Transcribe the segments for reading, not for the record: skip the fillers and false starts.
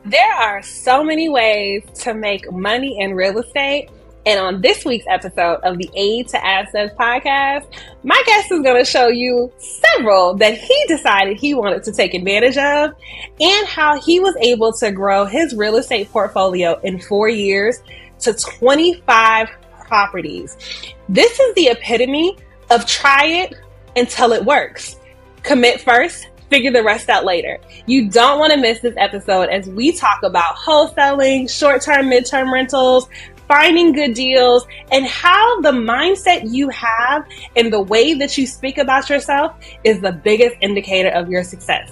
There are so many ways to make money in real estate. And on this week's episode of the Aid to Assets podcast, my guest is going to show you several that he decided he wanted to take advantage of and how he was able to grow his real estate portfolio in 4 years to 25 properties. This is the epitome of try it until it works. Commit first, figure the rest out later. You don't want to miss this episode as we talk about wholesaling, short-term, mid-term rentals, finding good deals, and how the mindset you have and the way that you speak about yourself is the biggest indicator of your success.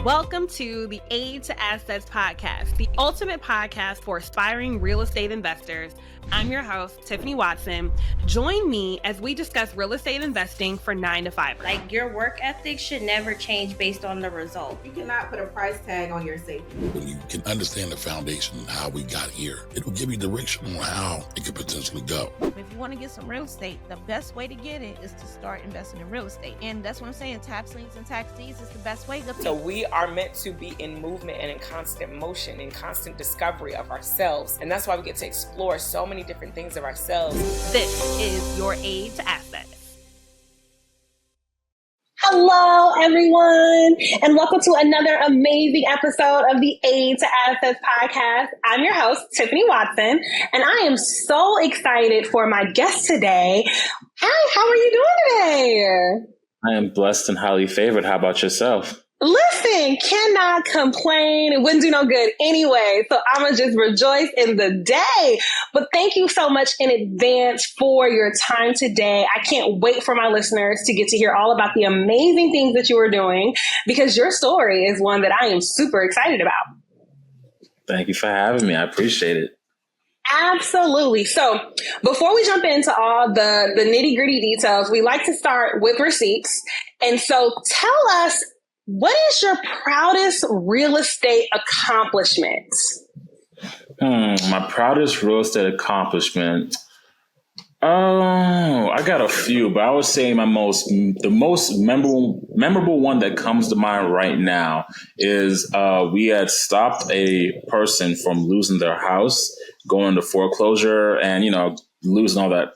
Welcome to the Aid to Assets podcast, the ultimate podcast for aspiring real estate investors. I'm your host, Tiffany Watson. Join me as we discuss real estate investing for 9 to 5. Like, your work ethic should never change based on the result. You cannot put a price tag on your safety. When you can understand the foundation and how we got here, it will give you direction on how it could potentially go. If you want to get some real estate, the best way to get it is to start investing in real estate. And that's what I'm saying. Tax liens and tax deeds is the best way. So we are meant to be in movement and in constant motion, in constant discovery of ourselves. And that's why we get to explore so many different things of ourselves. This is your Aid to Assets. Hello, everyone, and welcome to another amazing episode of the Aid to Assets podcast. I'm your host, Tiffany Watson, and I am so excited for my guest today. Hi, how are you doing today? I am blessed and highly favored. How about yourself? Listen, cannot complain. It wouldn't do no good anyway. So I'm going to just rejoice in the day. But thank you so much in advance for your time today. I can't wait for my listeners to get to hear all about the amazing things that you are doing, because your story is one that I am super excited about. Thank you for having me. I appreciate it. Absolutely. So before we jump into all the nitty gritty details, we like to start with receipts. And so tell us, what is your proudest real estate accomplishment? My proudest real estate accomplishment. Oh, I got a few, but I would say the most memorable one that comes to mind right now is we had stopped a person from losing their house, going into foreclosure, and losing all that.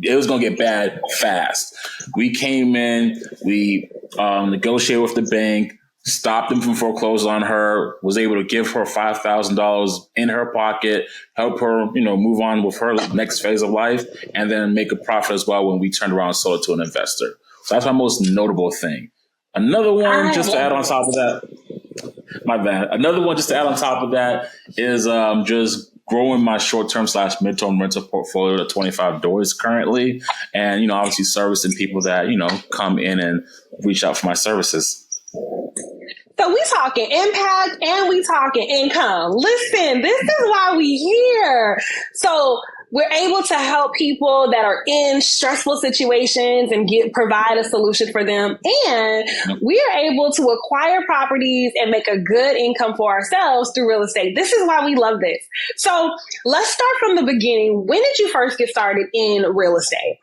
It was going to get bad fast. We came in, we negotiated with the bank, stopped them from foreclosing on her, was able to give her $5,000 in her pocket, help her, move on with her next phase of life, and then make a profit as well when we turned around and sold it to an investor. So that's my most notable thing. Another one, just to add on top of that, my bad. Another one, just to add on top of that, is just growing my short-term / mid-term rental portfolio to 25 doors currently. And, obviously servicing people that, come in and reach out for my services. So we talking impact and we talking income. Listen, this is why we here. So we're able to help people that are in stressful situations and provide a solution for them. And we are able to acquire properties and make a good income for ourselves through real estate. This is why we love this. So let's start from the beginning. When did you first get started in real estate?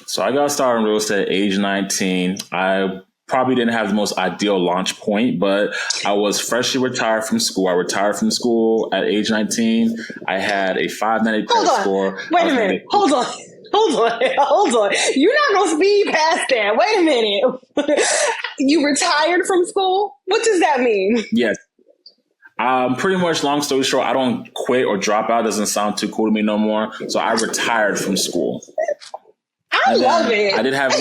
So I got started in real estate at age 19. I probably didn't have the most ideal launch point, but I was freshly retired from school. I retired from school at age 19. I had a 590 credit score. Wait a minute. Hold on. You're not going to speed past that. Wait a minute. You retired from school? What does that mean? Yes. Pretty much, long story short, I don't quit or drop out. Doesn't sound too cool to me no more. So I retired from school. I love it. I did have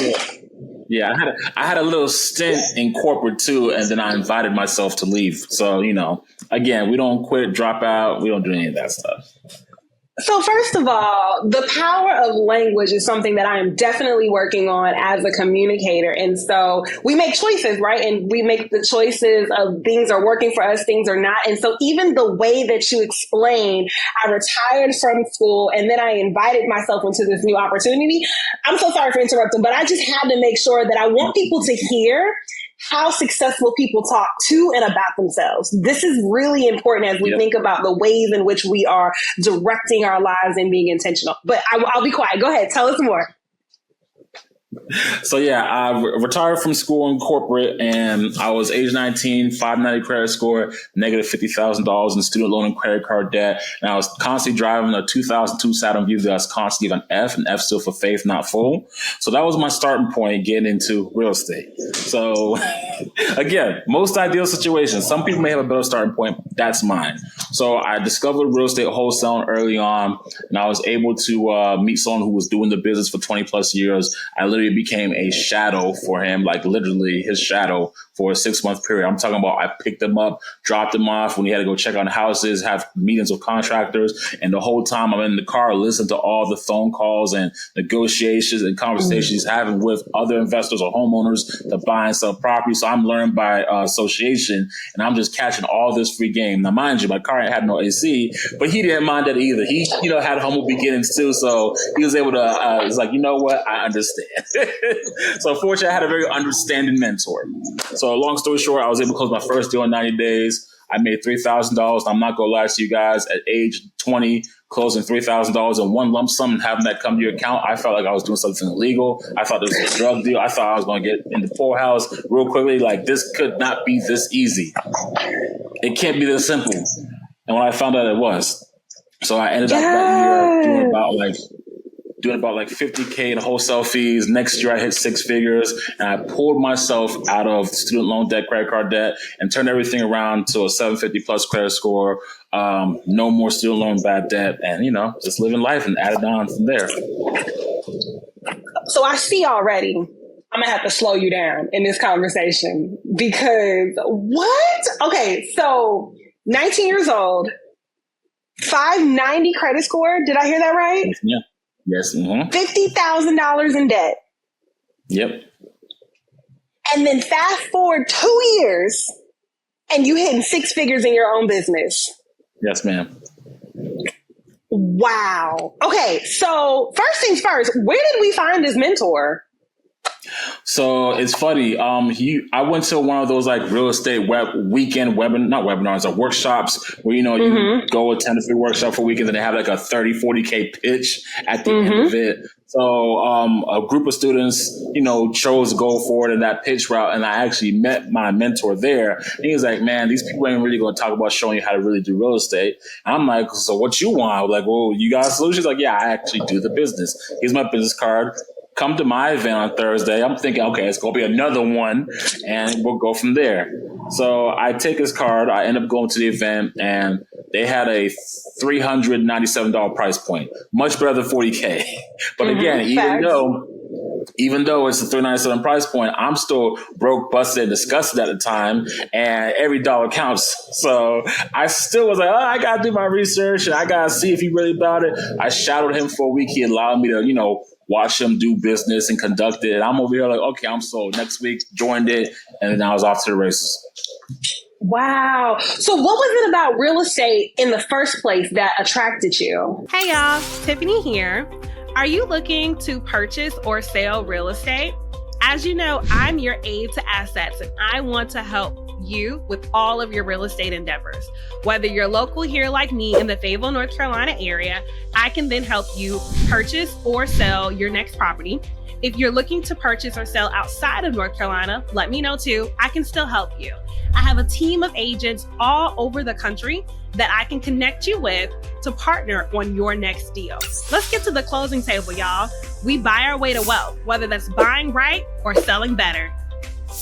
I had a little stint in corporate too, and then I invited myself to leave. So, again, we don't quit, drop out. We don't do any of that stuff. So first of all, the power of language is something that I am definitely working on as a communicator. And so we make choices, right? And we make the choices of things are working for us, things are not. And so even the way that you explained, I retired from school and then I invited myself into this new opportunity. I'm so sorry for interrupting, but I just had to make sure that I want people to hear how successful people talk to and about themselves. This is really important as we think about the ways in which we are directing our lives and being intentional. But I'll be quiet. Go ahead. Tell us more. So yeah, I retired from school in corporate, and I was age 19, 590 credit score, negative $50,000 in student loan and credit card debt, and I was constantly driving a 2002 Saturn Vue that I was constantly on F, and F still for faith, not full. So that was my starting point getting into real estate. So again, most ideal situation. Some people may have a better starting point. That's mine. So I discovered real estate wholesaling early on, and I was able to meet someone who was doing the business for 20 plus years. I literally became a shadow for him, like literally his shadow for a 6-month period. I'm talking about I picked him up, dropped him off when he had to go check on houses, have meetings with contractors. And the whole time I'm in the car, listening to all the phone calls and negotiations and conversations he's having with other investors or homeowners to buy and sell property. So I'm learning by association, and I'm just catching all this free game. Now, mind you, my car had no AC, but he didn't mind that either. He, had humble beginnings too. So he was able to, it's like, you know what? I understand. So fortunately, I had a very understanding mentor. So long story short, I was able to close my first deal in 90 days. I made $3,000. I'm not going to lie to you guys. At age 20, closing $3,000 in one lump sum and having that come to your account, I felt like I was doing something illegal. I thought this was a drug deal. I thought I was going to get in the poorhouse real quickly. Like, this could not be this easy. It can't be this simple. And when I found out it was. So I ended up that year doing about 50K in wholesale fees. Next year I hit 6 figures, and I pulled myself out of student loan debt, credit card debt, and turned everything around to a 750 plus credit score. No more student loan bad debt, and just living life and added on from there. So I see already, I'm gonna have to slow you down in this conversation because what? Okay, so 19 years old, 590 credit score. Did I hear that right? Yeah. Yes. Mm-hmm. $50,000 in debt. Yep. And then fast forward 2 years and you hitting 6 figures in your own business. Yes, ma'am. Wow. Okay. So first things first, where did we find this mentor? So it's funny. I went to one of those like real estate weekend not webinars or workshops where, you go attend a free workshop for a weekend and they have like a 30, 40K pitch at the end of it. So a group of students, chose to go forward in that pitch route. And I actually met my mentor there. And he was like, man, these people ain't really going to talk about showing you how to really do real estate. And I'm like, so what you want? I was like, well, you got solutions? Like, yeah, I actually do the business. Here's my business card. Come to my event on Thursday. I'm thinking, okay, it's going to be another one, and we'll go from there. So I take his card. I end up going to the event, and they had a $397 price point, much better than 40K. But again, even though it's a $397 price point, I'm still broke, busted, and disgusted at the time, and every dollar counts. So I still was like, I got to do my research, and I got to see if he really about it. I shadowed him for a week. He allowed me to, watch him do business and conduct it. And I'm over here like, okay, I'm sold. Next week, joined it, and then I was off to the races. Wow. So what was it about real estate in the first place that attracted you? Hey y'all, Tiffany here. Are you looking to purchase or sell real estate? As you know, I'm your aid to assets, and I want to help you with all of your real estate endeavors. Whether you're local here like me in the Fayetteville, North Carolina area, I can then help you purchase or sell your next property. If you're looking to purchase or sell outside of North Carolina, let me know too. I can still help you. I have a team of agents all over the country that I can connect you with to partner on your next deal. Let's get to the closing table, y'all. We buy our way to wealth, whether that's buying right or selling better.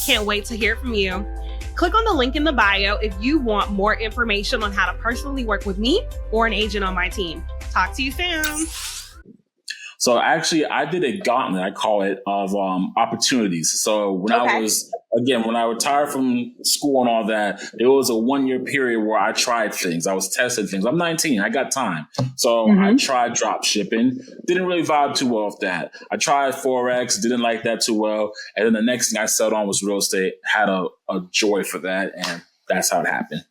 Can't wait to hear from you. Click on the link in the bio if you want more information on how to personally work with me or an agent on my team. Talk to you soon. So actually, I did a gauntlet, I call it, of opportunities. So when I retired from school and all that, there was a 1-year period where I tried things. I was testing things. I'm 19. I got time. So I tried drop shipping. Didn't really vibe too well with that. I tried Forex. Didn't like that too well. And then the next thing I settled on was real estate. Had a joy for that. And that's how it happened.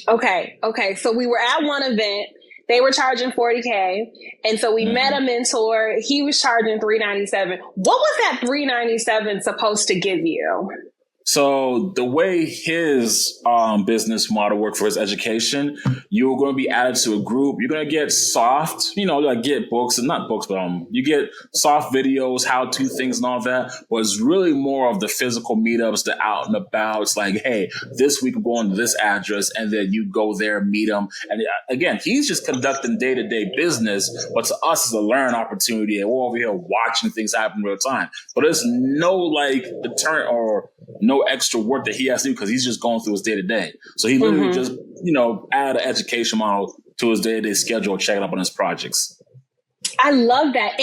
Okay. So we were at one event. They were charging 40K. And so we met a mentor. He was charging $397. What was that $397 supposed to give you? So the way his business model worked for his education, you're going to be added to a group. You're going to get soft, like get books and not books, but you get soft videos, how-to things and all that. But it's really more of the physical meetups, the out and about. It's like, hey, this week we're going to this address, and then you go there, meet them. And again, he's just conducting day-to-day business, but to us, it's a learning opportunity, and we're over here watching things happen in real time. But there's no deterrent or no extra work that he has to do because he's just going through his day-to-day. So he literally just, add an education model to his day-to-day schedule, checking up on his projects. I love that.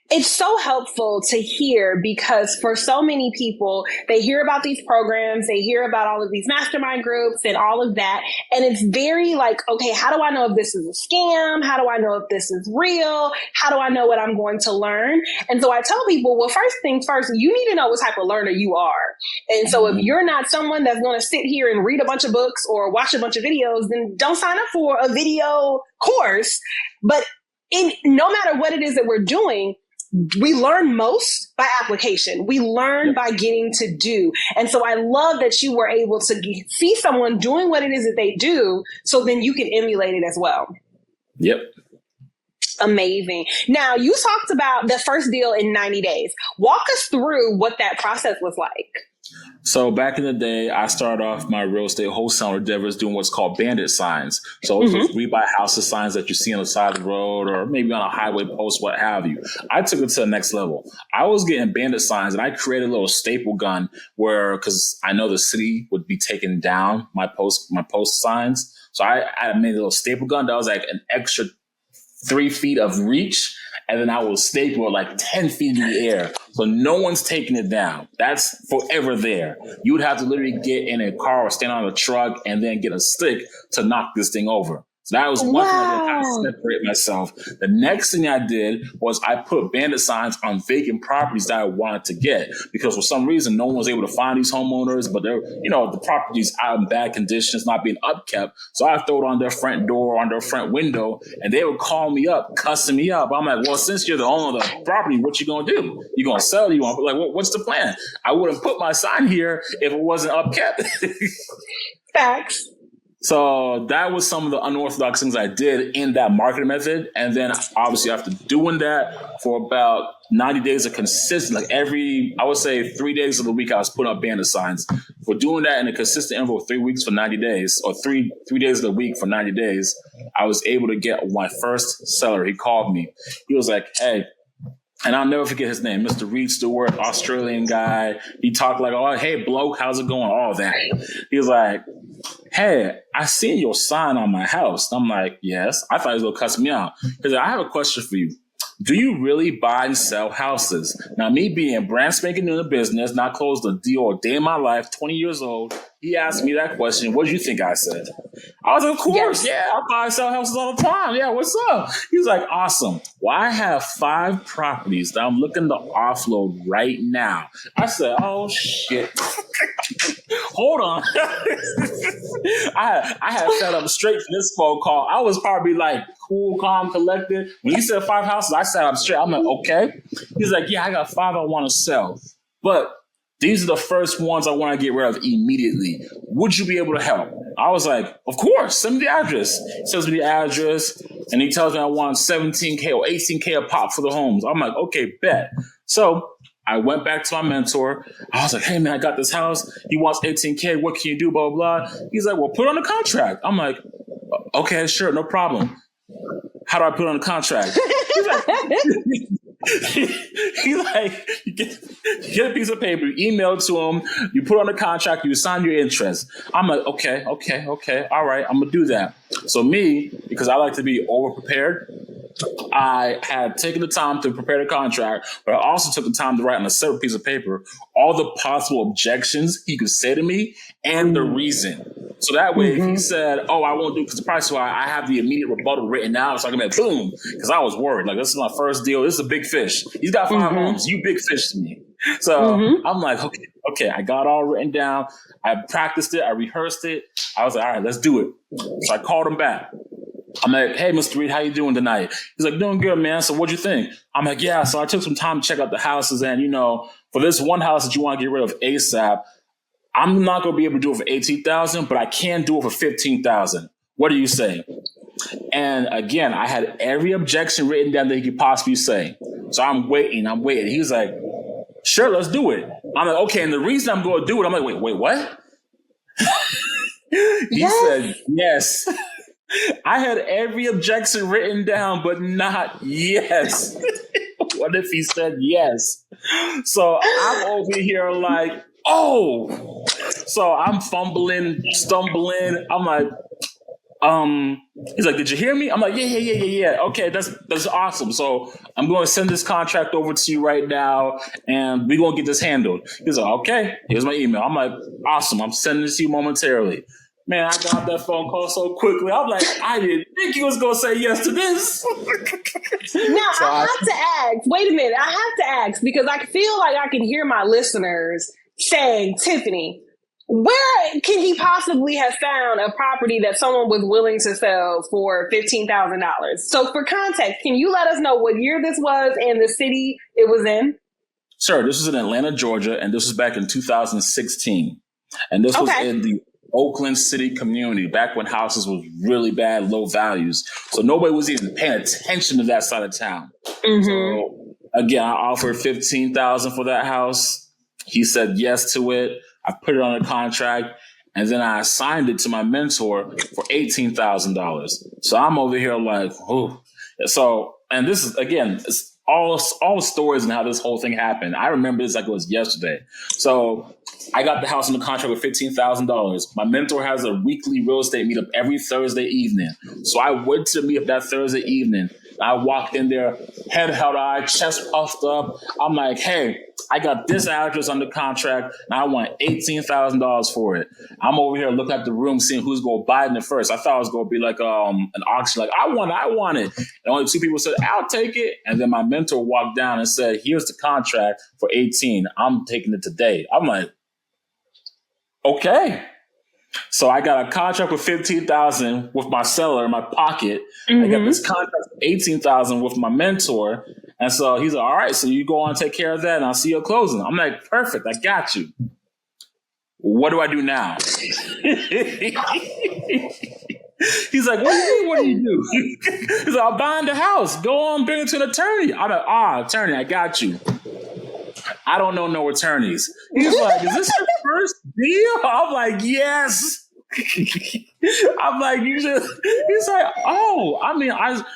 It's so helpful to hear because for so many people, they hear about these programs, they hear about all of these mastermind groups and all of that. And it's very like, okay, how do I know if this is a scam? How do I know if this is real? How do I know what I'm going to learn? And so I tell people, well, first things first, you need to know what type of learner you are. And so if you're not someone that's going to sit here and read a bunch of books or watch a bunch of videos, then don't sign up for a video course. But no matter what it is that we're doing, we learn most by application. We learn by getting to do. And so I love that you were able to see someone doing what it is that they do, so then you can emulate it as well. Yep. Amazing. Now, you talked about the first deal in 90 days. Walk us through what that process was like. So back in the day, I started off my real estate wholesaling endeavors doing what's called bandit signs. So those we buy houses signs that you see on the side of the road or maybe on a highway post, what have you. I took it to the next level. I was getting bandit signs and I created a little staple gun because I know the city would be taking down my post signs. So I made a little staple gun that was like an extra 3 feet of reach. And then I will staple it like 10 feet in the air. So no one's taking it down. That's forever there. You would have to literally get in a car or stand on a truck and then get a stick to knock this thing over. So that was one thing I did to separate myself. The next thing I did was I put bandit signs on vacant properties that I wanted to get because for some reason no one was able to find these homeowners, but they're, the property's out in bad conditions, not being upkept. So I throw it on their front door, on their front window, and they would call me up, cussing me up. I'm like, well, since you're the owner of the property, what you gonna do? You gonna sell? You want what's the plan? I wouldn't put my sign here if it wasn't upkept. Facts. So that was some of the unorthodox things I did in that marketing method. And then obviously after doing that for about 90 days of consistent, I would say 3 days of the week, I was putting up bandit signs. For doing that in a consistent interval of 3 weeks for 90 days or three days of the week for 90 days, I was able to get my first seller. He called me. He was like, hey, and I'll never forget his name, Mr. Reed Stewart, Australian guy. He talked like, oh, hey, bloke, how's it going? All that. He was like, hey, I seen your sign on my house. I'm like, yes. I thought he was going to cuss me out. He said, I have a question for you. Do you really buy and sell houses? Now, me being brand spanking new in the business, not closed a deal a day in my life, 20 years old, he asked me that question. What do you think I said? I was like, of course. Yeah, I buy and sell houses all the time. Yeah, what's up? He was like, awesome. Well, I have 5 properties that I'm looking to offload right now. I said, oh, shit. Hold on. I had set up straight for this phone call. I was probably like cool, calm, collected. When he said 5 houses, I sat up straight. I'm like, okay. He's like, yeah, I got 5 I want to sell. But these are the first ones I want to get rid of immediately. Would you be able to help? I was like, of course, send me the address. He sends me the address, and he tells me I want $17K or $18K a pop for the homes. I'm like, okay, bet. So I went back to my mentor. I was like, hey, man, I got this house. He wants $18K. What can you do? Blah, blah, blah. He's like, well, put it on the contract. I'm like, okay, sure, no problem. How do I put it on the contract? He's like, you get a piece of paper, you email it to him, you put on the contract, you sign your interest. I'm like, okay, all right, I'm gonna do that. So me, because I like to be over prepared, I had taken the time to prepare the contract, but I also took the time to write on a separate piece of paper all the possible objections he could say to me and the reason. So that way, if he said, oh, I won't do it because the price, so I have the immediate rebuttal written out. So I can be like, boom, because I was worried. Like, this is my first deal. This is a big fish. He's got 5 homes. You big fish to me. So I'm like, okay, I got it all written down. I practiced it. I rehearsed it. I was like, all right, let's do it. So I called him back. I'm like, hey, Mr. Reed, how you doing tonight? He's like, doing good, man. So what'd you think? I'm like, yeah, so I took some time to check out the houses. And, for this one house that you want to get rid of ASAP, I'm not going to be able to do it for $18,000, but I can do it for $15,000. What do you say? And again, I had every objection written down that he could possibly say. So I'm waiting. He's like, sure, let's do it. I'm like, okay. And the reason I'm going to do it, I'm like, wait, what? He said, yes. I had every objection written down, but not yes. What if he said yes? So I'm over here like, oh. So I'm fumbling, stumbling. I'm like, he's like, did you hear me? I'm like, yeah. Okay, that's awesome. So I'm going to send this contract over to you right now, and we're going to get this handled. He's like, okay, here's my email. I'm like, awesome. I'm sending this to you momentarily. Man, I got that phone call so quickly. I'm like, I didn't think he was going to say yes to this. Now, I have to ask. Wait a minute. I have to ask because I feel like I can hear my listeners saying, Tiffany, where can he possibly have found a property that someone was willing to sell for $15,000? So for context, can you let us know what year this was and the city it was in? Sure. This was in Atlanta, Georgia, and this was back in 2016. And this was in the Oakland City community, back when houses was really bad, low values. So nobody was even paying attention to that side of town. Mm-hmm. So again, I offered $15,000 for that house. He said yes to it. I put it on a contract, and then I assigned it to my mentor for $18,000. So I'm over here like, oh. So, and this is, again, it's all stories and how this whole thing happened. I remember this like it was yesterday. So I got the house on the contract with $15,000. My mentor has a weekly real estate meetup every Thursday evening. So I went to meet up that Thursday evening. I walked in there, head held high, chest puffed up. I'm like, hey, I got this address under contract, and I want $18,000 for it. I'm over here looking at the room, seeing who's going to buy it first. I thought it was going to be like an auction, like, I want it. And only two people said, I'll take it. And then my mentor walked down and said, here's the contract for 18. I'm taking it today. I'm like, okay. So I got a contract with $15,000 with my seller in my pocket. Mm-hmm. I got this contract for $18,000 with my mentor. And so he's like, all right, so you go on and take care of that, and I'll see you at closing. I'm like, perfect, I got you. What do I do now? He's like, what do you mean, what do you do? He's like, I'm buying the house. Go on, bring it to an attorney. I'm like, attorney, I got you. I don't know no attorneys. He's like, is this your first deal? I'm like, yes. I'm like, you should. He's like,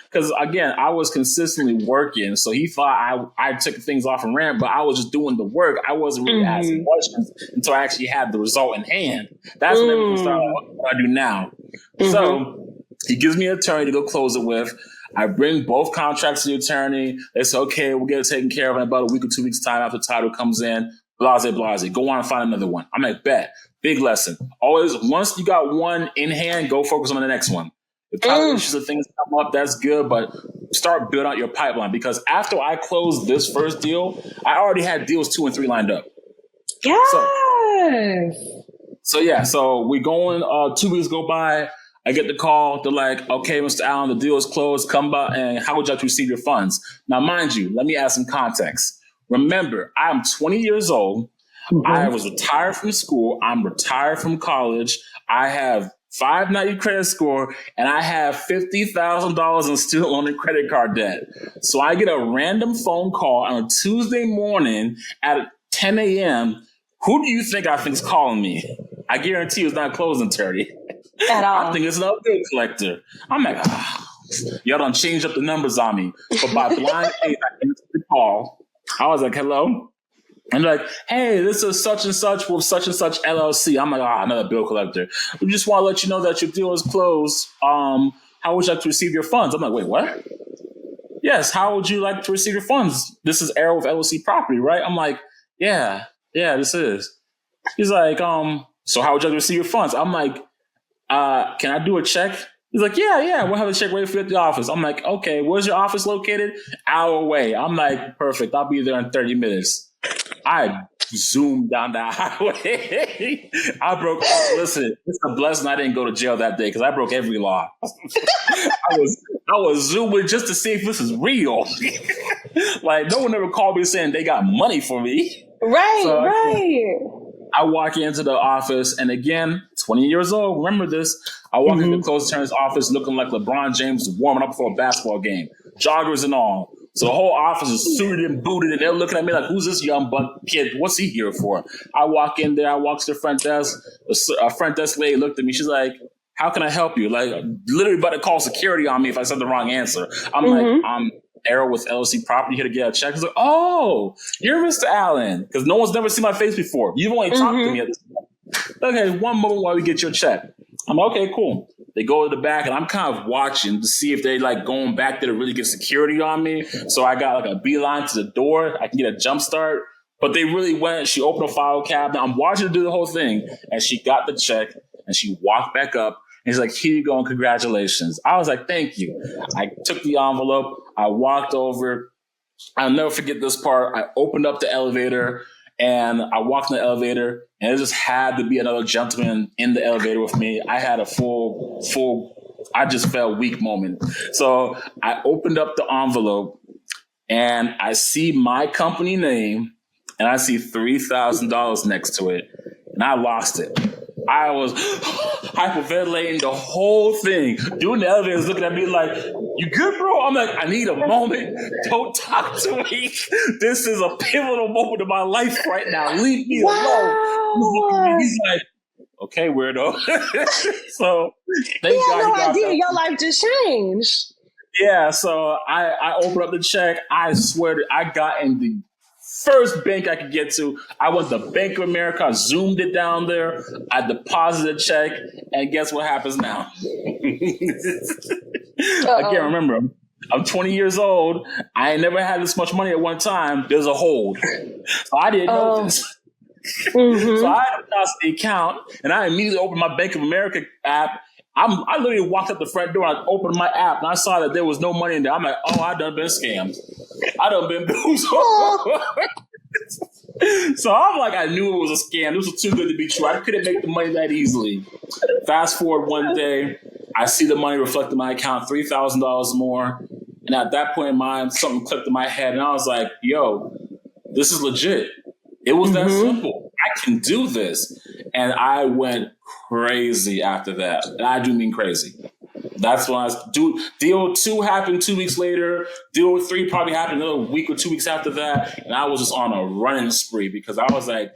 because again, I was consistently working, so he thought I took things off and ran, but I was just doing the work. I wasn't really asking questions until I actually had the result in hand. That's when everything started. What do I do now? Mm-hmm. So he gives me an attorney to go close it with. I bring both contracts to the attorney. They say, okay, we'll get it taken care of in about a week or 2 weeks' time after the title comes in. Blase. Go on and find another one. I'm like, bet. Big lesson. Always, once you got one in hand, go focus on the next one. If title issues and things come up, that's good, but start building out your pipeline, because after I closed this first deal, I already had deals 2 and 3 lined up. Yes. So we going, 2 weeks go by. I get the call. They're like, okay, Mr. Allen, the deal is closed. Come by, and how would you like to receive your funds? Now, mind you, let me add some context. Remember, I'm 20 years old. Mm-hmm. I was retired from school. I'm retired from college. I have 590 credit score, and I have $50,000 in student loan and credit card debt. So I get a random phone call on a Tuesday morning at 10 a.m. Who do you think I think is calling me? I guarantee it's not a closing attorney. At all. I think it's another bill collector. I'm like, y'all done changed up the numbers on me. But by blind faith, I answered the call. I was like, hello? And they're like, hey, this is such and such with such and such LLC. I'm like, another bill collector. We just want to let you know that your deal is closed. How would you like to receive your funds? I'm like, wait, what? Yes, how would you like to receive your funds? This is Errol with LLC Property, right? I'm like, yeah, this is. He's like, so how would you like to receive your funds? I'm like, can I do a check? He's like, yeah, we'll have a check ready for you at the office. I'm like, okay, where's your office located? Hour away. I'm like, perfect. I'll be there in 30 minutes. I zoomed down that highway. Listen, it's a blessing I didn't go to jail that day because I broke every law. I was zooming just to see if this is real. Like, no one ever called me saying they got money for me. Right, So, right. I walk into the office, and again, 20 years old, remember this. I walk into the closed attorney's office looking like LeBron James warming up for a basketball game, joggers and all. So the whole office is suited and booted, and they're looking at me like, who's this young buck kid? What's he here for? I walk in there, I walk to the front desk. The front desk lady looked at me. She's like, how can I help you? Like, literally about to call security on me if I said the wrong answer. I'm like, I'm Errol with LLC Property here to get a check. He's like, oh, you're Mr. Allen. Because no one's never seen my face before. You've only talked to me at this point. Okay, one moment while we get your check. I'm like, okay, cool. They go to the back, and I'm kind of watching to see if they like going back there to really get security on me. So I got like a beeline to the door. I can get a jump start. But they really went. She opened a file cabinet. I'm watching her do the whole thing. And she got the check, and she walked back up. And he's like, here you go, and congratulations. I was like, thank you. I took the envelope. I walked over. I'll never forget this part. I opened up the elevator, and I walked in the elevator, and it just had to be another gentleman in the elevator with me. I had a I just felt weak moment. So I opened up the envelope, and I see my company name, and I see $3,000 next to it, and I lost it. I was hyperventilating the whole thing. Dude in the elevator is looking at me like, you good, bro? I'm like, I need a moment. Don't talk to me. This is a pivotal moment of my life right now. Leave me alone. He's like, okay, weirdo. So thank God no he got idea that. your life just changed. Yeah, so I opened up the check. I swear I got in the first bank I could get to. I went to Bank of America, I zoomed it down there, I deposited a check, and guess what happens now? I can't remember. I'm 20 years old. I ain't never had this much money at one time. There's a hold. So I didn't know this. So I had to pass the account, and I immediately opened my Bank of America app. I literally walked up the front door, and I opened my app, and I saw that there was no money in there. I'm like, oh, I done been scammed. I done been bamboozled. So I'm like, I knew it was a scam. This was too good to be true. I couldn't make the money that easily. Fast forward one day, I see the money reflect in my account, $3,000 more. And at that point in mind, something clicked in my head, and I was like, yo, this is legit. It was that simple. I can do this. And I went crazy after that. And I do mean crazy. That's when deal 2 happened 2 weeks later. Deal 3 probably happened another week or 2 weeks after that. And I was just on a running spree because I was like,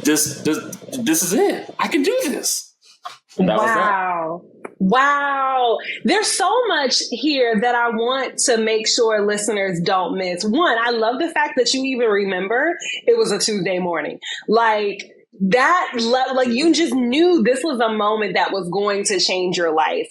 this is it. I can do this. Wow. There's so much here that I want to make sure listeners don't miss. One, I love the fact that you even remember it was a Tuesday morning. Like you just knew this was a moment that was going to change your life.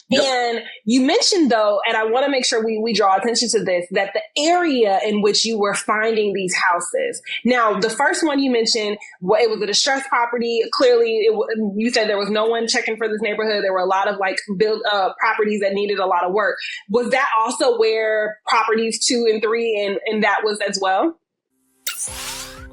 Yep. And you mentioned, though, and I want to make sure we draw attention to this, that the area in which you were finding these houses. Now, the first one you mentioned, it was a distressed property. Clearly, you said there was no one checking for this neighborhood. There were a lot of built properties that needed a lot of work. Was that also where properties 2 and 3 and that was as well?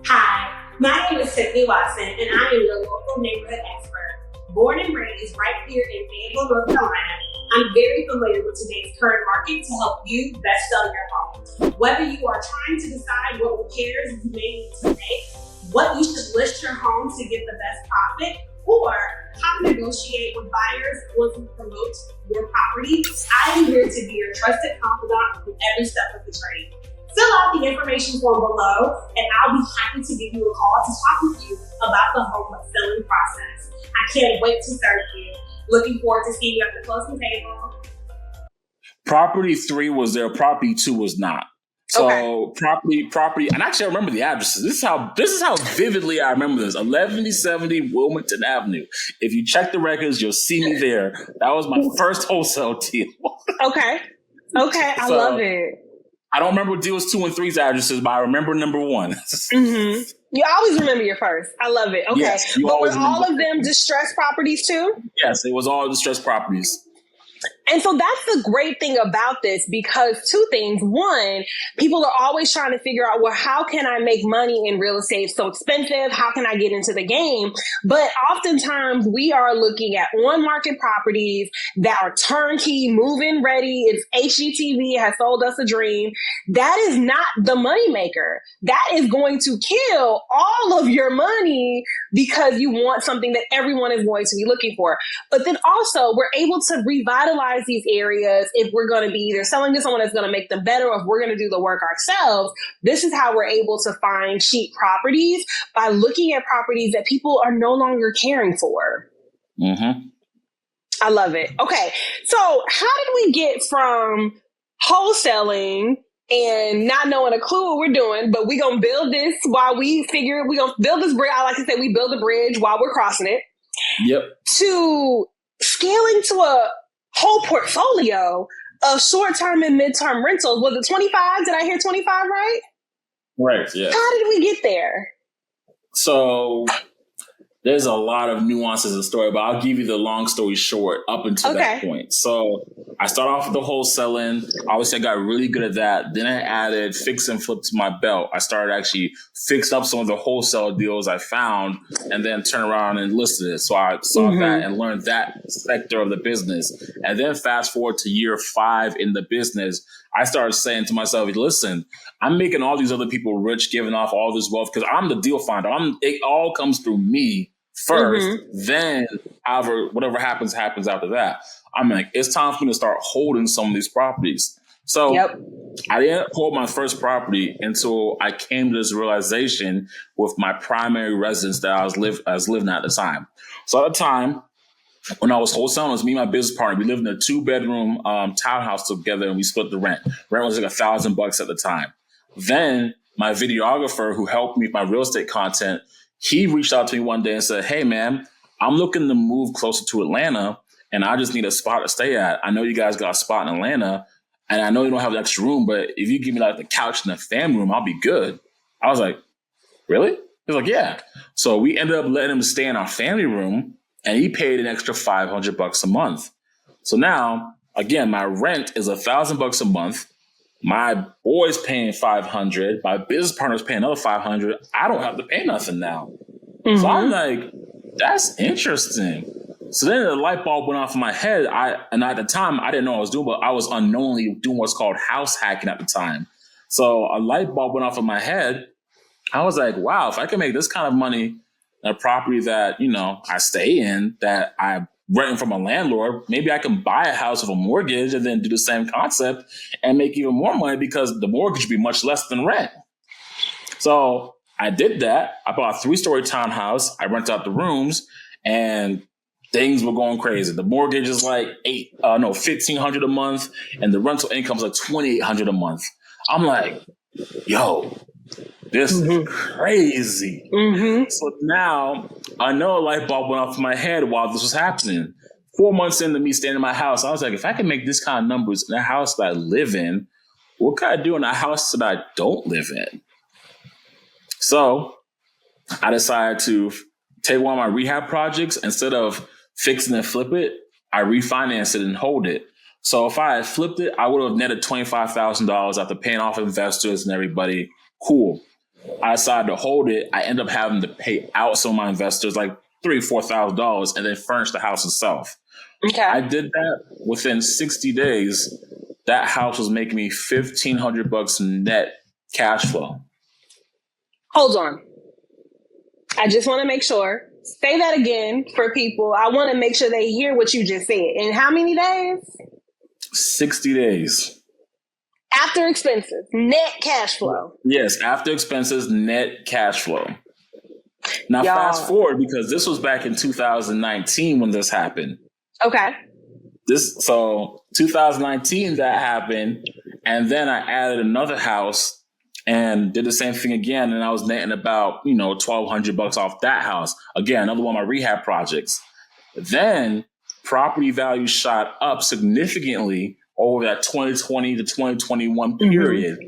Hi, my name is Tiffany Watson, and I am your local neighborhood expert. Born and raised right here in Fayetteville, North Carolina, I'm very familiar with today's current market to help you best sell your home. Whether you are trying to decide what repairs you may need to make, what you should list your home to get the best profit, or how to negotiate with buyers once you promote your property, I am here to be your trusted confidant through every step of the trade. Fill out the information form below, and I'll be happy to give you a call to talk with you about the home selling process. I can't wait to serve you. Looking forward to seeing you at the closing table. Property 3 was there. Property 2 was not. So property, and actually I remember the addresses. This is how vividly I remember this. 1170 Wilmington Avenue. If you check the records, you'll see me there. That was my first wholesale deal. Okay, I love it. I don't remember deals 2 and 3's addresses, but I remember number 1. You always remember your first. I love it. Okay. Yes, but were all of them distressed properties too? Yes, it was all distressed properties. And so that's the great thing about this, because two things. One, people are always trying to figure out, well, how can I make money in real estate? It's so expensive. How can I get into the game? But oftentimes we are looking at on-market properties that are turnkey, move-in ready. It's HGTV has sold us a dream. That is not the moneymaker. That is going to kill all of your money because you want something that everyone is going to be looking for. But then also we're able to revitalize these areas if we're going to be either selling to someone that's going to make them better, or if we're going to do the work ourselves. This is how we're able to find cheap properties, by looking at properties that people are no longer caring for. Mm-hmm. I love it. Okay. So how did we get from wholesaling and not knowing a clue what we're doing, but we're going to build this while we figure, we're going to build this bridge. I like to say we build a bridge while we're crossing it. Yep. To scaling to a whole portfolio of short-term and mid-term rentals. Was it 25? Did I hear 25 right? Right, yeah. How did we get there? So there's a lot of nuances in the story, but I'll give you the long story short up until that point. So I started off with the wholesaling. Obviously, I got really good at that. Then I added fix and flip to my belt. I started actually fixing up some of the wholesale deals I found and then turn around and listed it. So I saw that and learned that sector of the business. And then fast forward to year 5 in the business, I started saying to myself, listen, I'm making all these other people rich, giving off all this wealth because I'm the deal finder. It all comes through me first, then whatever happens after that. I'm like, it's time for me to start holding some of these properties. So I didn't hold my first property until I came to this realization with my primary residence that I was living at the time. So at the time, when I was wholesaling, it was me and my business partner. We lived in a 2-bedroom townhouse together, and we split the rent. Rent was like $1,000 at the time. Then my videographer, who helped me with my real estate content, he reached out to me one day and said, hey, man, I'm looking to move closer to Atlanta, and I just need a spot to stay at. I know you guys got a spot in Atlanta, and I know you don't have an extra room, but if you give me like the couch and the family room, I'll be good. I was like, really? He's like, yeah. So we ended up letting him stay in our family room, and he paid an extra $500 a month. So now, again, my rent is $1,000 a month. My boy's paying $500. My business partner's paying another $500. I don't have to pay nothing now. So I'm like, that's interesting. So then the light bulb went off in my head. And at the time, I didn't know what I was doing, but I was unknowingly doing what's called house hacking at the time. So a light bulb went off in my head. I was like, wow, if I can make this kind of money in a property that, I stay in, that I'm renting from a landlord, maybe I can buy a house with a mortgage and then do the same concept and make even more money because the mortgage would be much less than rent. So I did that. I bought a 3-story townhouse. I rented out the rooms and things were going crazy. The mortgage is like $1,500 a month, and the rental income is like $2,800 a month. I'm like, yo, this is crazy. So now I know a light bulb went off in my head while this was happening. 4 months into me staying in my house, I was like, if I can make this kind of numbers in a house that I live in, what can I do in a house that I don't live in? So I decided to take one of my rehab projects. Instead of fixing and flip it, I refinanced it and hold it. So if I had flipped it, I would have netted $25,000 after paying off investors and everybody. Cool. I decided to hold it. I end up having to pay out some of my investors like $3,000, $4,000 and then furnish the house itself. Okay. I did that within 60 days. That house was making me $1,500 net cash flow. Hold on. I just want to make sure. Say that again for people. I want to make sure they hear what you just said. In how many days? 60 days. After expenses, net cash flow. Yes, after expenses, net cash flow. Now, fast forward, because this was back in 2019 when this happened. Okay. So 2019, that happened. And then I added another house and did the same thing again. And I was netting about, $1,200 off that house. Again, another one of my rehab projects. Then property values shot up significantly over that 2020 to 2021 period.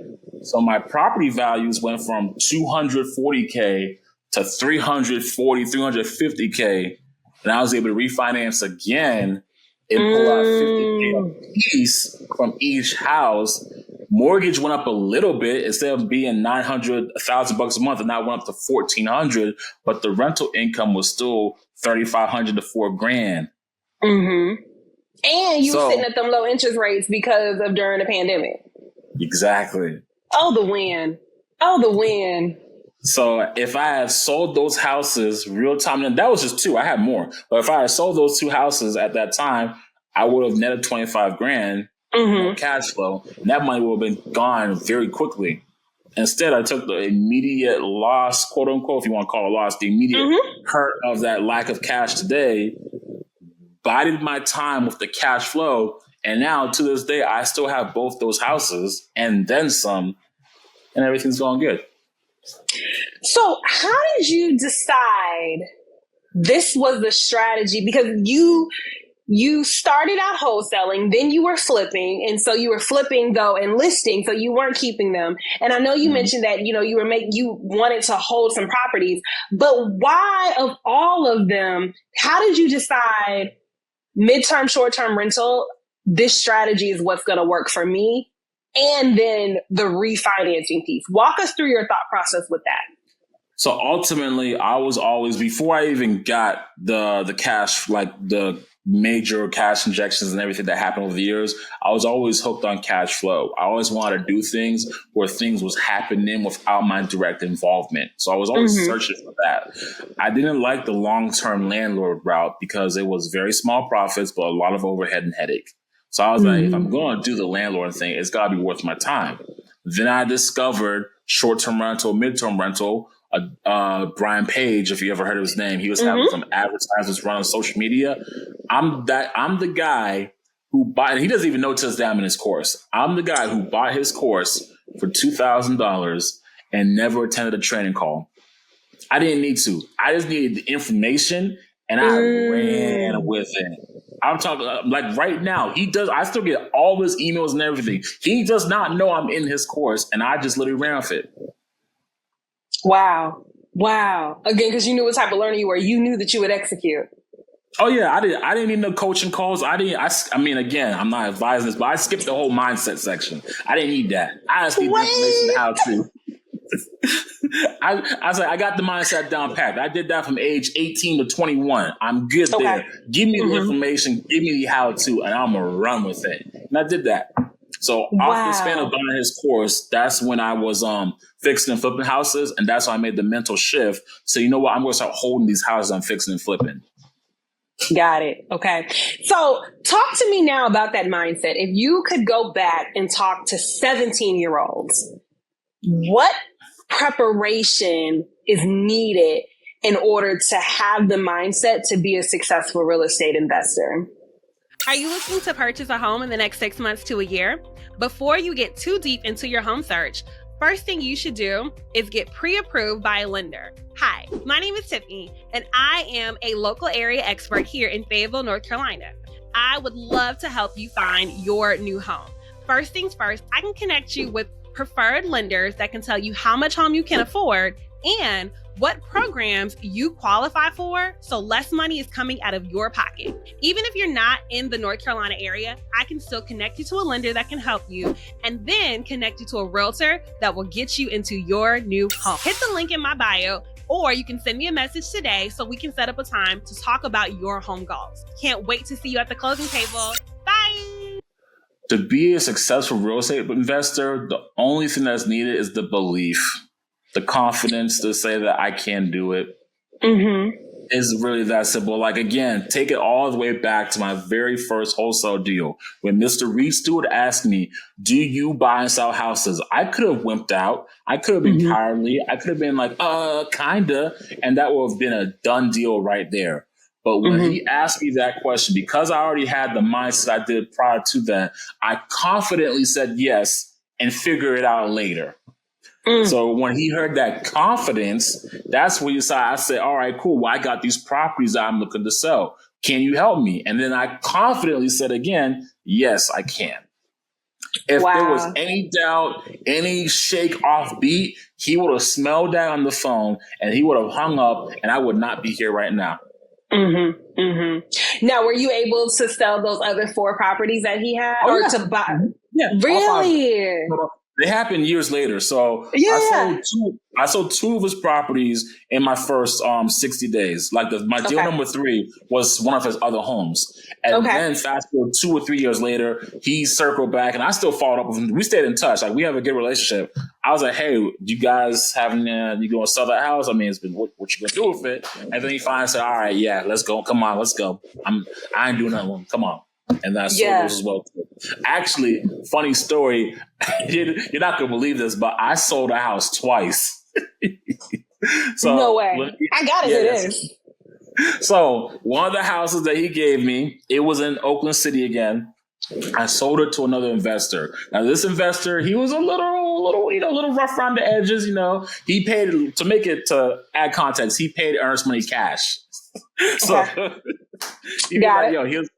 So my property values went from $240K to $340, $350K. And I was able to refinance again and pull out $50K a piece from each house. Mortgage went up a little bit. Instead of being $900, $1,000 a month, and now went up to $1,400. But the rental income was still $3,500 to $4,000. Mm-hmm. And you were sitting at them low interest rates because of during the pandemic. Exactly. Oh, the win. Oh, the win. So if I had sold those houses real time, and that was just two, I had more. But if I had sold those two houses at that time, I would have netted $25,000 cash flow, and that money would have been gone very quickly. Instead, I took the immediate loss, quote unquote, if you want to call it a loss, the immediate hurt of that lack of cash today, bided my time with the cash flow, and now to this day, I still have both those houses and then some, and everything's going good. So how did you decide this was the strategy? Because you started out wholesaling, then you were flipping. And so you were flipping though and listing, so you weren't keeping them. And I know you mentioned that, you wanted to hold some properties, but why of all of them, how did you decide midterm, short-term rental, this strategy is what's going to work for me? And then the refinancing piece. Walk us through your thought process with that. So ultimately, I was always, before I even got the cash, like the major cash injections and everything that happened over the years, I was always hooked on cash flow. I always wanted to do things where things was happening without my direct involvement. So I was always searching for that. I didn't like the long-term landlord route because it was very small profits, but a lot of overhead and headache. So I was like, if I'm going to do the landlord thing, it's got to be worth my time. Then I discovered short-term rental, midterm rental. Brian Page, if you ever heard of his name, he was having some advertisements run on social media. I'm the guy who bought, he doesn't even know to this day I'm in his course. I'm the guy who bought his course for $2,000 and never attended a training call. I didn't need to. I just needed the information and I ran with it. I'm talking like right now, I still get all his emails and everything. He does not know I'm in his course and I just literally ran with it. Wow. Again, because you knew what type of learner you were. You knew that you would execute. Oh yeah, I didn't need no coaching calls. I mean, again, I'm not advising this, but I skipped the whole mindset section. I didn't need that. I just need the information how to. I was like, I got the mindset down packed. I did that from age 18 to 21. I'm good there. Give me the information, give me the how to, and I'm gonna run with it. And I did that. So off the span of buying his course, that's when I was fixing and flipping houses, and that's why I made the mental shift. So you know what? I'm going to start holding these houses I'm fixing and flipping. Got it. Okay. So talk to me now about that mindset. If you could go back and talk to 17-year-olds, what preparation is needed in order to have the mindset to be a successful real estate investor? Are you looking to purchase a home in the next 6 months to a year? Before you get too deep into your home search, first thing you should do is get pre-approved by a lender. Hi, my name is Tiffany, and I am a local area expert here in Fayetteville, North Carolina. I would love to help you find your new home. First things first, I can connect you with preferred lenders that can tell you how much home you can afford and what programs you qualify for, so less money is coming out of your pocket. Even if you're not in the North Carolina area, I can still connect you to a lender that can help you and then connect you to a realtor that will get you into your new home. Hit the link in my bio, or you can send me a message today so we can set up a time to talk about your home goals. Can't wait to see you at the closing table. Bye! To be a successful real estate investor, the only thing that's needed is the belief. The confidence to say that I can do it is really that simple. Like, again, take it all the way back to my very first wholesale deal. When Mr. Reed Stewart asked me, do you buy and sell houses? I could have wimped out. I could have been cowardly. I could have been like, kinda. And that would have been a done deal right there. But when he asked me that question, because I already had the mindset I did prior to that, I confidently said yes and figure it out later. So when he heard that confidence, that's when I said, all right, cool. Well, I got these properties that I'm looking to sell. Can you help me? And then I confidently said again, yes, I can. If there was any doubt, any shake off beat, he would have smelled that on the phone and he would have hung up and I would not be here right now. Now, were you able to sell those other 4 properties that he had, to buy? Yeah, really? They happened years later. So I sold 2 of his properties in my first 60 days. Like my deal number 3 was one of his other homes. And then fast forward 2 or 3 years later, he circled back and I still followed up with him. We stayed in touch. Like we have a good relationship. I was like, hey, you guys having, you going to sell that house? I mean, it's been what you going to do with it? And then he finally said, all right, yeah, let's go. Come on, let's go. I ain't doing nothing. Come on. And that's as well. Actually, funny story. You're not gonna believe this, but I sold a house twice. So no way. I gotta hear this. So one of the houses that he gave me, it was in Oakland City again. I sold it to another investor. Now this investor, he was a little rough around the edges. He paid to add context. He paid earnest money cash. So he was like,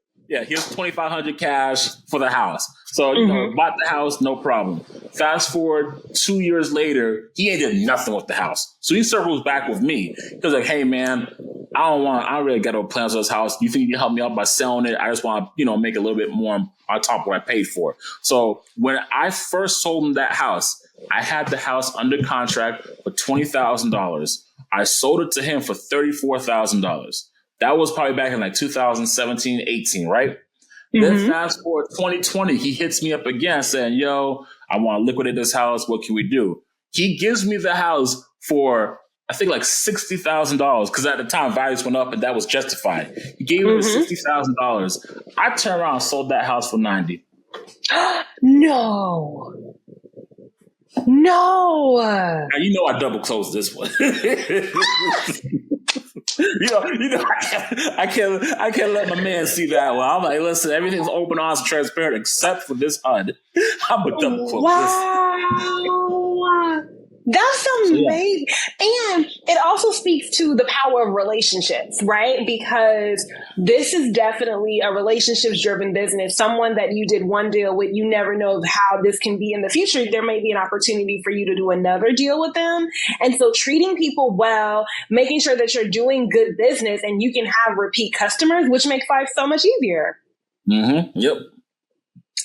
here's $2,500 cash for the house. So, bought the house, no problem. Fast forward 2 years later, he ain't did nothing with the house. So he circles back with me. He was like, hey man, I don't really got no plans for this house. You think you can help me out by selling it? I just want to, make a little bit more on top of what I paid for. So when I first sold him that house, I had the house under contract for $20,000. I sold it to him for $34,000. That was probably back in like 2017, 18, right? Then fast forward 2020, he hits me up again saying, yo, I want to liquidate this house. What can we do? He gives me the house for, I think like $60,000 because at the time values went up and that was justified. He gave me $60,000. I turned around and sold that house for $90,000. No. Now, I double closed this one. I can't let my man see that one. I'm like, listen, everything's open, honest, transparent, except for this HUD. I'm a double close this. That's amazing. And it also speaks to the power of relationships, right? Because this is definitely a relationships-driven business. Someone that you did one deal with, you never know how this can be in the future. There may be an opportunity for you to do another deal with them. And so treating people well, making sure that you're doing good business and you can have repeat customers, which makes life so much easier. Yep.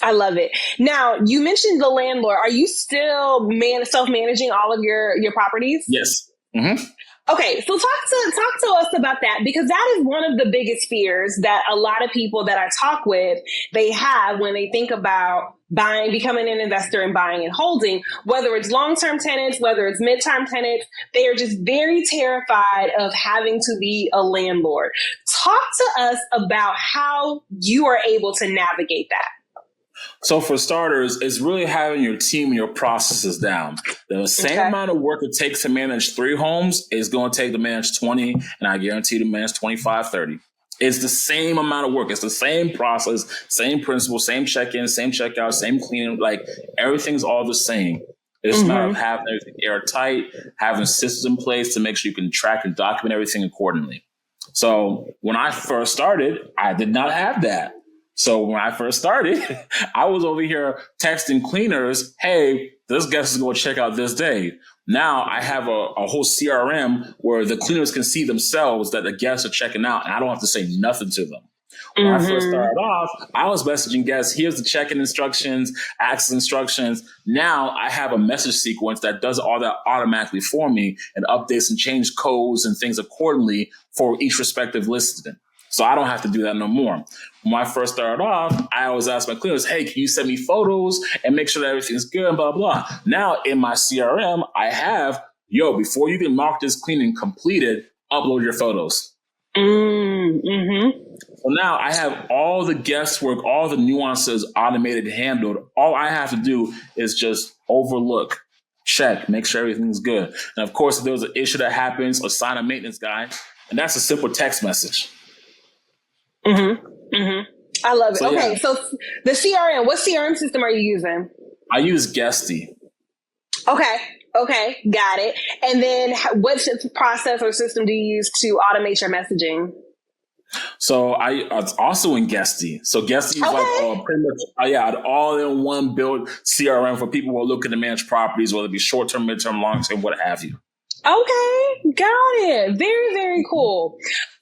I love it. Now, you mentioned the landlord. Are you still self-managing all of your properties? Yes. Okay, so talk to us about that, because that is one of the biggest fears that a lot of people that I talk with, they have when they think about becoming an investor and buying and holding, whether it's long-term tenants, whether it's mid-term tenants, they are just very terrified of having to be a landlord. Talk to us about how you are able to navigate that. So for starters, it's really having your team and your processes down. The same amount of work it takes to manage 3 homes is going to take to manage 20, and I guarantee to manage 25, 30. It's the same amount of work. It's the same process, same principle, same check-in, same check-out, same cleaning. Like everything's all the same. It's a matter of having everything airtight, having systems in place to make sure you can track and document everything accordingly. So when I first started, I did not have that. So when I first started, I was over here texting cleaners, hey, this guest is going to check out this day. Now I have a whole CRM where the cleaners can see themselves that the guests are checking out, and I don't have to say nothing to them. When I first started off, I was messaging guests, here's the check-in instructions, access instructions. Now I have a message sequence that does all that automatically for me and updates and change codes and things accordingly for each respective listing. So I don't have to do that no more. When I first started off, I always asked my cleaners, hey, can you send me photos and make sure that everything's good and blah, blah. Now in my CRM, I have, before you can mark this cleaning completed, upload your photos. So now I have all the guesswork, all the nuances automated, handled. All I have to do is just overlook, check, make sure everything's good. And of course, if there was an issue that happens, assign a maintenance guy, and that's a simple text message. I love it. So, okay, so the CRM, what CRM system are you using? I use Guesty. Okay, got it. And then what process or system do you use to automate your messaging? So it's also in Guesty. So Guesty is like pretty much an all-in-one build CRM for people who are looking to manage properties, whether it be short-term, mid-term, long-term, what have you. Okay, got it. Very, very cool.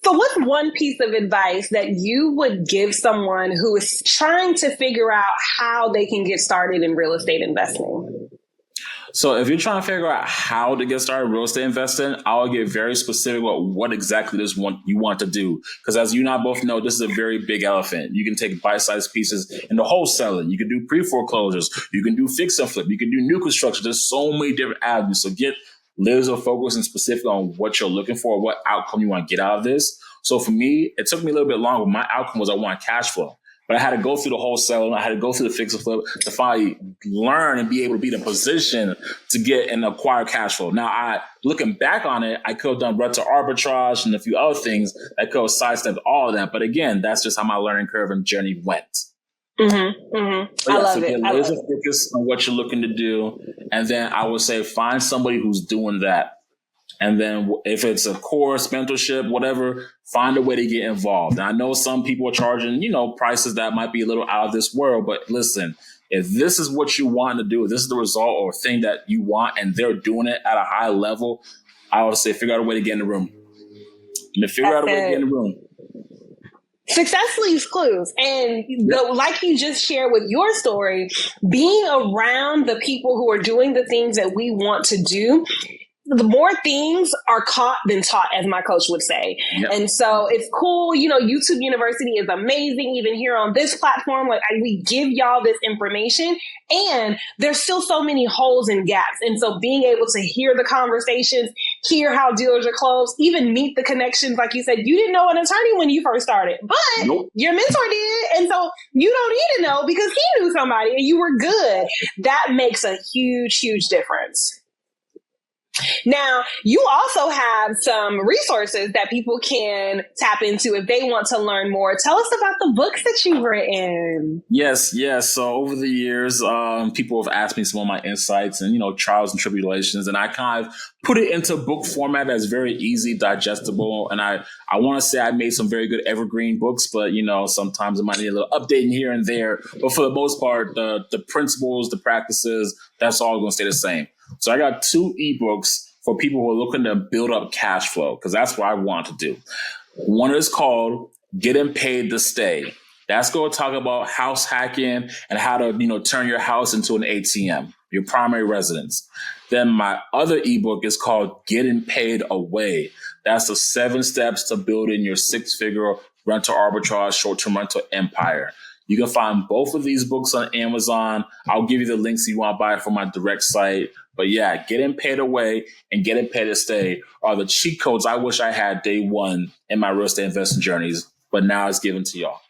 So what's one piece of advice that you would give someone who is trying to figure out how they can get started in real estate investing? So if you're trying to figure out how to get started real estate investing, I'll get very specific about what exactly you want to do. Because as you and I both know, this is a very big elephant. You can take bite-sized pieces into wholesaling. You can do pre-foreclosures. You can do fix and flip. You can do new construction. There's so many different avenues. So get laser focused and specific on what you're looking for, what outcome you want to get out of this. So for me, it took me a little bit longer. My outcome was I want cash flow. But I had to go through the wholesaling. I had to go through the fix and flip to finally learn and be able to be in a position to get and acquire cash flow. Now, looking back on it, I could have done rental arbitrage and a few other things that could have sidestepped all of that. But again, that's just how my learning curve and journey went. Mm-hmm, mm-hmm. I love it. Get laser focused on what you're looking to do. And then I would say find somebody who's doing that. And then if it's a course, mentorship, whatever, find a way to get involved. And I know some people are charging, prices that might be a little out of this world. But listen, if this is what you want to do, if this is the result or thing that you want, and they're doing it at a high level, I would say figure out a way to get in the room. Success leaves clues. And like you just shared with your story, being around the people who are doing the things that we want to do, the more things are caught than taught, as my coach would say. Yep. And so it's cool. YouTube University is amazing. Even here on this platform, we give y'all this information, and there's still so many holes and gaps. And so being able to hear the conversations, hear how deals are closed, even meet the connections. Like you said, you didn't know an attorney when you first started, but your mentor did. And so you don't need to know because he knew somebody and you were good. That makes a huge, huge difference. Now, you also have some resources that people can tap into if they want to learn more. Tell us about the books that you've written. Yes. So over the years, people have asked me some of my insights and, trials and tribulations, and I kind of put it into book format that's very easy, digestible. And I want to say I made some very good evergreen books, but, sometimes it might need a little updating here and there. But for the most part, the principles, the practices, that's all going to stay the same. So I got 2 ebooks for people who are looking to build up cash flow, because that's what I want to do. One is called Getting Paid to Stay. That's going to talk about house hacking and how to, turn your house into an ATM, your primary residence. Then my other ebook is called Getting Paid Away. That's the 7 steps to building your 6-figure rental arbitrage, short-term rental empire. You can find both of these books on Amazon. I'll give you the links if you want to buy it from my direct site. But yeah, Getting Paid Away and Getting Paid to Stay are the cheat codes I wish I had day one in my real estate investing journeys, but now it's given to y'all.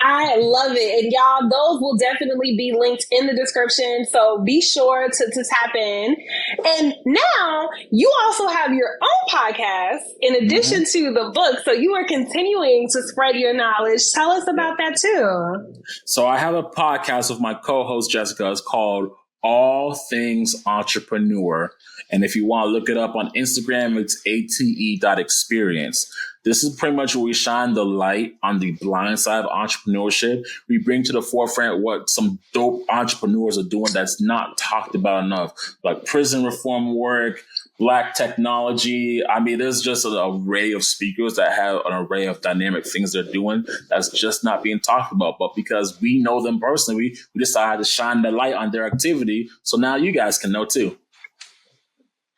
I love it. And y'all, those will definitely be linked in the description. So be sure to tap in. And now you also have your own podcast in addition to the book. So you are continuing to spread your knowledge. Tell us about that too. So I have a podcast with my co-host, Jessica. It's called All Things Entrepreneur. And if you want to look it up on Instagram, it's ate.experience. This is pretty much where we shine the light on the blind side of entrepreneurship. We bring to the forefront what some dope entrepreneurs are doing that's not talked about enough, like prison reform work, Black technology. I mean, there's just an array of speakers that have an array of dynamic things they're doing that's just not being talked about. But because we know them personally, we decided to shine the light on their activity. So now you guys can know too.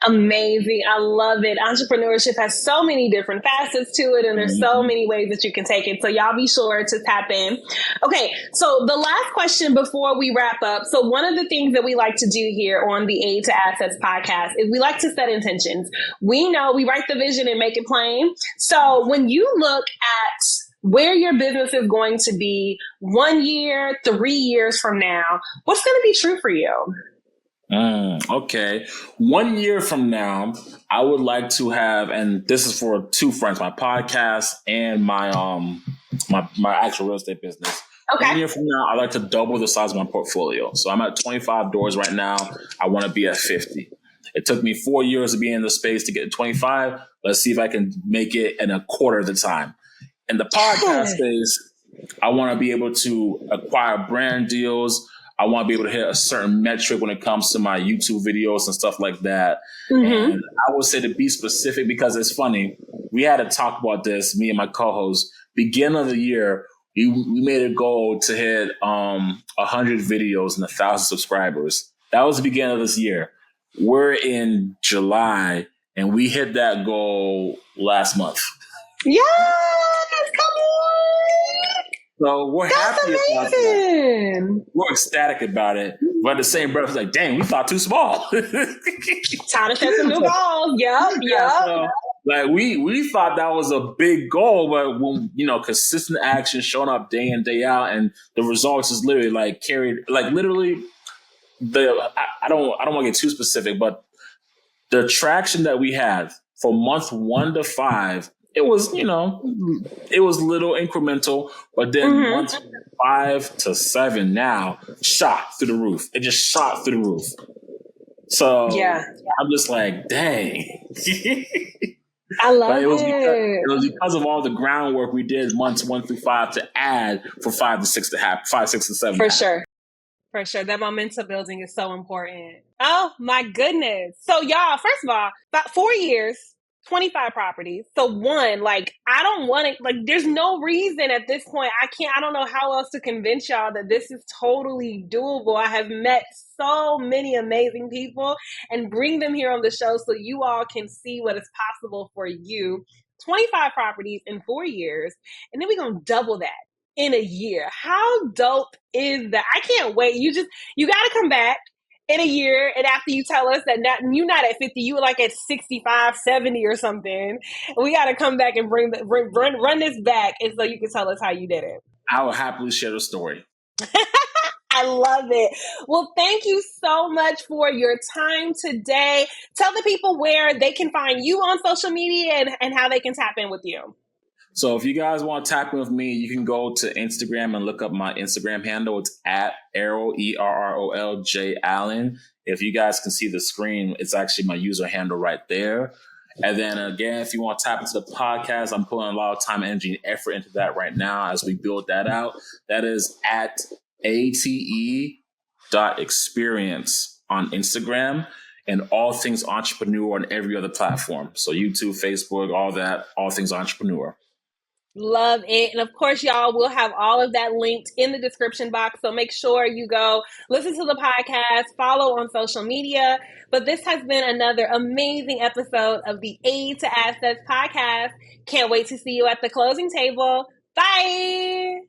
Amazing. I love it. Entrepreneurship has so many different facets to it, and there's so many ways that you can take it. So y'all be sure to tap in. Okay. So the last question before we wrap up. So one of the things that we like to do here on the Aid to Assets podcast is we like to set intentions. We know we write the vision and make it plain. So when you look at where your business is going to be 1 year, 3 years from now, what's going to be true for you? Okay. 1 year from now, I would like to have, and this is for 2 fronts, my podcast and my actual real estate business. Okay. 1 year from now, I'd like to double the size of my portfolio. So I'm at 25 doors right now. I want to be at 50. It took me 4 years to be in the space to get to 25. Let's see if I can make it in a quarter of the time. In the podcast space, I want to be able to acquire brand deals. I want to be able to hit a certain metric when it comes to my YouTube videos and stuff like that. Mm-hmm. And I would say to be specific, because it's funny, we had to talk about this, me and my co-host, beginning of the year. We made a goal to hit 100 videos and 1,000 subscribers. That was the beginning of this year. We're in July, and we hit that goal last month. Yes, come on. So we're That's happy about that. amazing. We're ecstatic about it. But at the same breath, it's like, dang, we thought too small. Time to set some new goals. Yep. So, like we thought that was a big goal, but when consistent action, showing up day in, day out, and the results is literally like carried, like literally I don't want to get too specific, but the traction that we had from month 1 to 5, it was little incremental, but then month 5 to 7 now shot through the roof. It just shot through the roof. So I'm just like, dang. I love but it. It was because of all the groundwork we did months 1 through 5 to add for 5 to 6 to happen, 5, 6 to 7. For sure. That momentum building is so important. Oh my goodness. So y'all, first of all, about 4 years, 25 properties. So one, like, I don't want to, like, there's no reason at this point. I don't know how else to convince y'all that this is totally doable. I have met so many amazing people and bring them here on the show so you all can see what is possible for you. 25 properties in 4 years. And then we're going to double that in a year. How dope is that? I can't wait. You got to come back in a year, and after you tell us that you're not at 50, you were like at 65, 70 or something, we got to come back and run this back, and so you can tell us how you did it. I will happily share the story. I love it. Well, thank you so much for your time today. Tell the people where they can find you on social media and how they can tap in with you. So if you guys want to tap in with me, you can go to Instagram and look up my Instagram handle. It's at Errol, Errol J Allen. If you guys can see the screen, it's actually my user handle right there. And then again, if you want to tap into the podcast, I'm putting a lot of time, energy, and effort into that right now as we build that out. That is at ate.experience on Instagram, and all things entrepreneur on every other platform. So YouTube, Facebook, all that, all things entrepreneur. Love it. And of course, y'all, we'll have all of that linked in the description box. So make sure you go listen to the podcast, follow on social media. But this has been another amazing episode of the A to Assets podcast. Can't wait to see you at the closing table. Bye.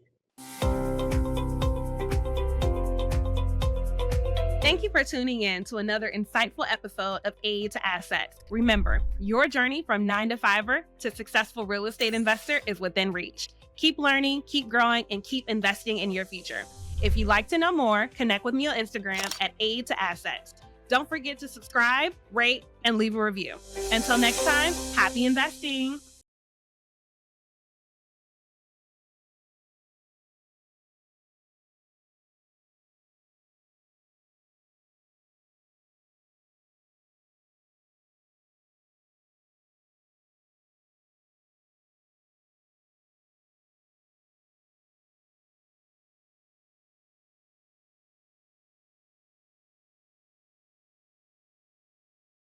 Thank you for tuning in to another insightful episode of A to Assets. Remember, your journey from 9 to 5er to successful real estate investor is within reach. Keep learning, keep growing, and keep investing in your future. If you'd like to know more, connect with me on Instagram at A to Assets. Don't forget to subscribe, rate, and leave a review. Until next time, happy investing.